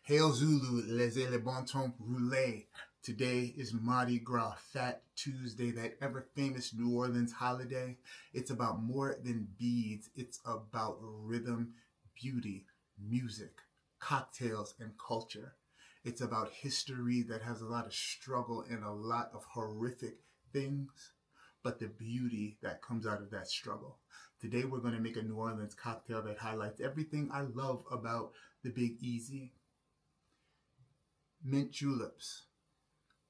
Hail Zulu, laissez le bon temps rouler. Today is Mardi Gras, Fat Tuesday, that ever famous New Orleans holiday. It's about more than beads. It's about rhythm, beauty, music, cocktails, and culture. It's about history that has a lot of struggle and a lot of horrific things, but the beauty that comes out of that struggle. Today we're going to make a New Orleans cocktail that highlights everything I love about the Big Easy. Mint juleps,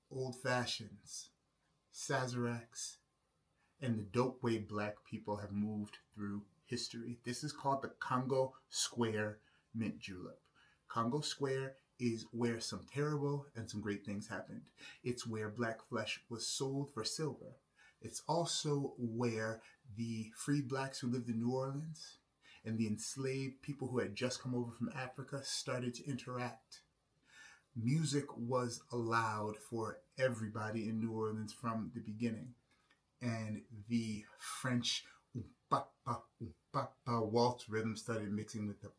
old fashions, sazeracs, and the dope way black people have moved through history. This is called the Congo Square mint julep. Congo Square is where some terrible and some great things happened. It's where black flesh was sold for silver. It's also where the free blacks who lived in New Orleans and the enslaved people who had just come over from Africa started to interact. Music was allowed for everybody in New Orleans from the beginning. And the French waltz rhythm started mixing with the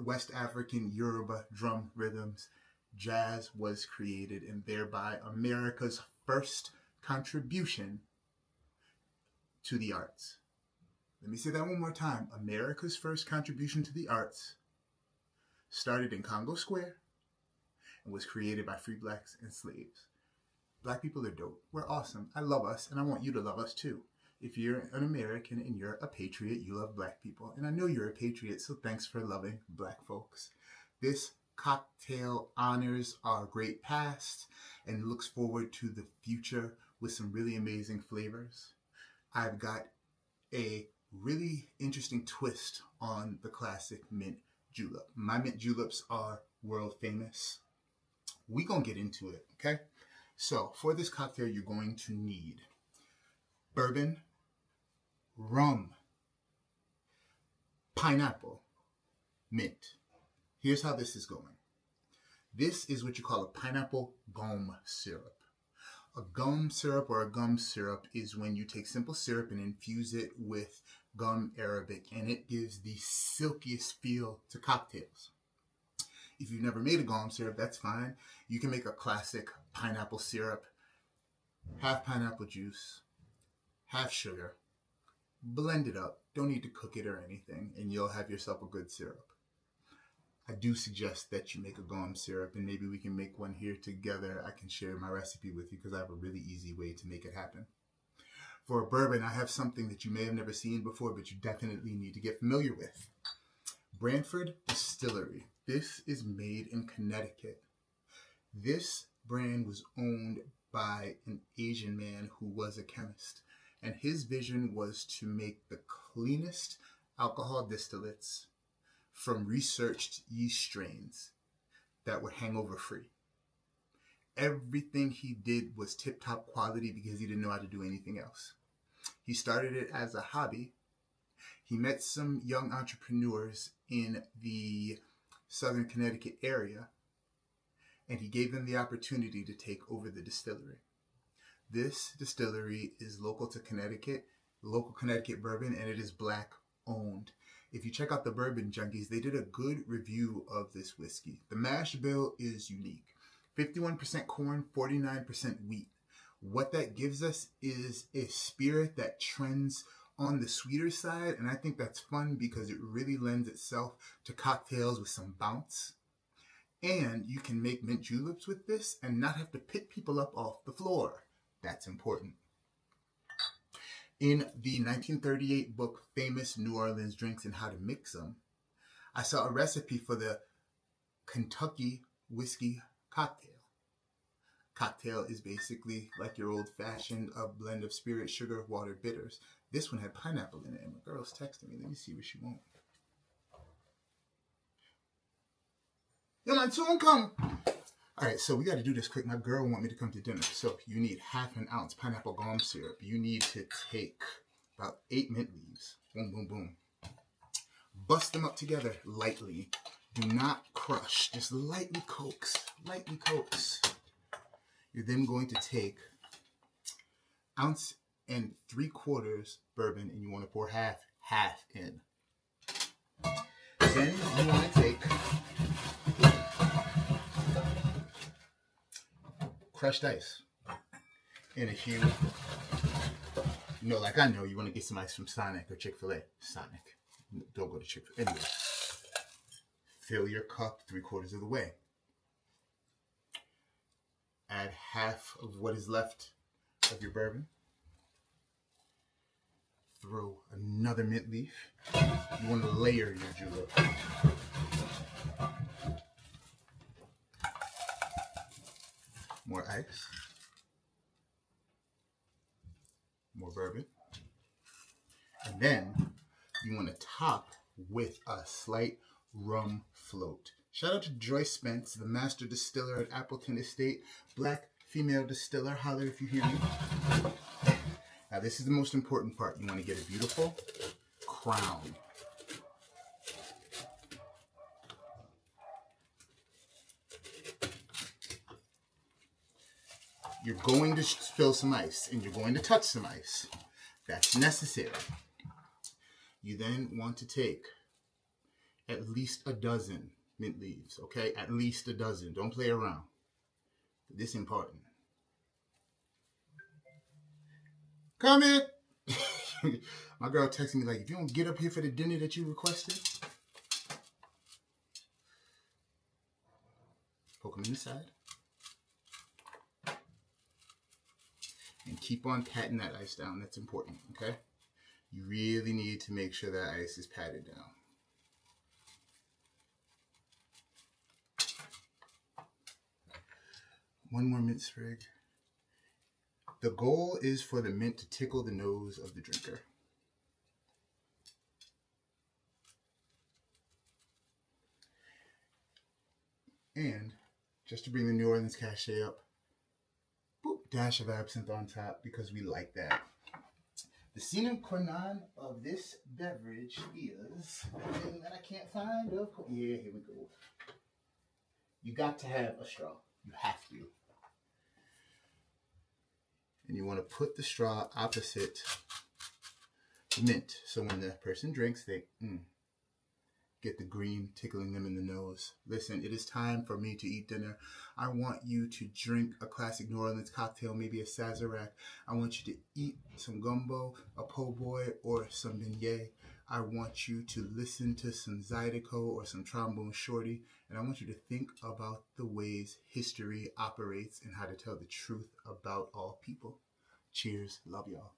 West African Yoruba drum rhythms. Jazz was created, and thereby America's first contribution to the arts. Let me say that one more time. America's first contribution to the arts started in Congo Square and was created by free blacks and slaves. Black people are dope. We're awesome. I love us, and I want you to love us too. If you're an American and you're a patriot, you love black people. And I know you're a patriot, so thanks for loving black folks. This cocktail honors our great past and looks forward to the future with some really amazing flavors. I've got a really interesting twist on the classic mint julep. My mint juleps are world famous. We're going to get into it, okay? So for this cocktail, you're going to need bourbon, rum, pineapple, mint. Here's how this is going. This is what you call a pineapple gum syrup. A gum syrup or a gum syrup is when you take simple syrup and infuse it with gum arabic, and it gives the silkiest feel to cocktails. If you've never made a gum syrup, that's fine. You can make a classic pineapple syrup. Half pineapple juice, half sugar. Blend it up. Don't need to cook it or anything, and you'll have yourself a good syrup. I do suggest that you make a gum syrup, and maybe we can make one here together. I can share my recipe with you because I have a really easy way to make it happen. For a bourbon, I have something that you may have never seen before, but you definitely need to get familiar with. Branford Distillery. This is made in Connecticut. This brand was owned by an Asian man who was a chemist, and his vision was to make the cleanest alcohol distillates from researched yeast strains that were hangover free. Everything he did was tip-top quality because he didn't know how to do anything else. He started it as a hobby. He met some young entrepreneurs in the southern Connecticut area, and he gave them the opportunity to take over the distillery. This distillery is local to Connecticut, local Connecticut bourbon, and it is black owned. If you check out the Bourbon Junkies, they did a good review of this whiskey. The mash bill is unique. 51% corn, 49% wheat. What that gives us is a spirit that trends on the sweeter side, and I think that's fun because it really lends itself to cocktails with some bounce. And you can make mint juleps with this and not have to pick people up off the floor. That's important. In the 1938 book, Famous New Orleans Drinks and How to Mix Them, I saw a recipe for the Kentucky whiskey cocktail. Cocktail is basically like your old-fashioned blend of spirit, sugar, water, bitters. This one had pineapple in it, and my girl's texting me. Let me see what she wants. Yo, my tune come. All right, so we got to do this quick. My girl want me to come to dinner. So you need half an ounce pineapple gum syrup. You need to take about 8 mint leaves. Boom, boom, boom. Bust them up together lightly. Do not crush. Just lightly coax. Lightly coax. You're then going to take 1 3/4 ounce bourbon, and you want to pour half in. Then you want to take crushed ice. And if you know, like I know, you want to get some ice from Sonic or Chick-fil-A. Sonic. Don't go to Chick-fil-A. Anyway, fill your cup 3/4 of the way. Add half of what is left of your bourbon. Throw another mint leaf. You want to layer your julep. More ice. More bourbon. And then you want to top with a slight rum float. Shout out to Joyce Spence, the master distiller at Appleton Estate, black female distiller. Holler if you hear me. Now this is the most important part. You want to get a beautiful crown. You're going to spill some ice and you're going to touch some ice. That's necessary. You then want to take at least a dozen mint leaves, okay? At least a dozen. Don't play around. This is important. Come in. My girl texted me like, if you don't get up here for the dinner that you requested, poke them in the side. And keep on patting that ice down. That's important, okay? You really need to make sure that ice is patted down. One more mint sprig. The goal is for the mint to tickle the nose of the drinker. And just to bring the New Orleans cachet up, boop, dash of absinthe on top because we like that. The sine qua non of this beverage is the thing that I can't find. Yeah, here we go. You got to have a straw. You have to. And you want to put the straw opposite the mint. So when the person drinks, they get the green tickling them in the nose. Listen, it is time for me to eat dinner. I want you to drink a classic New Orleans cocktail, maybe a Sazerac. I want you to eat some gumbo, a po' boy, or some beignet. I want you to listen to some Zydeco or some Trombone Shorty. And I want you to think about the ways history operates and how to tell the truth about all people. Cheers. Love y'all.